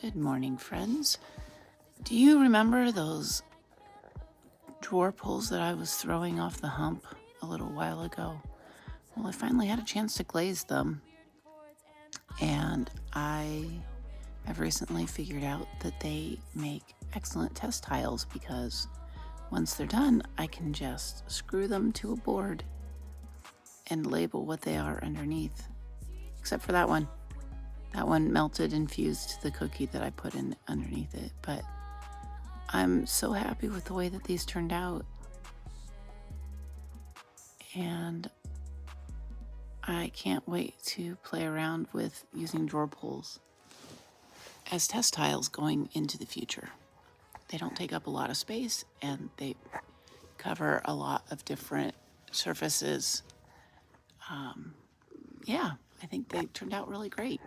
Good morning, friends. Do you remember those drawer pulls that I was throwing off the hump a little while ago? Well, I finally had a chance to glaze them, and I have recently figured out that they make excellent test tiles because once they're done, I can just screw them to a board and label what they are underneath, except for that one. That one melted and fused to the cookie that I put in underneath it, but I'm so happy with the way that these turned out. And I can't wait to play around with using drawer pulls as test tiles going into the future. They don't take up a lot of space and they cover a lot of different surfaces. Yeah, I think they turned out really great.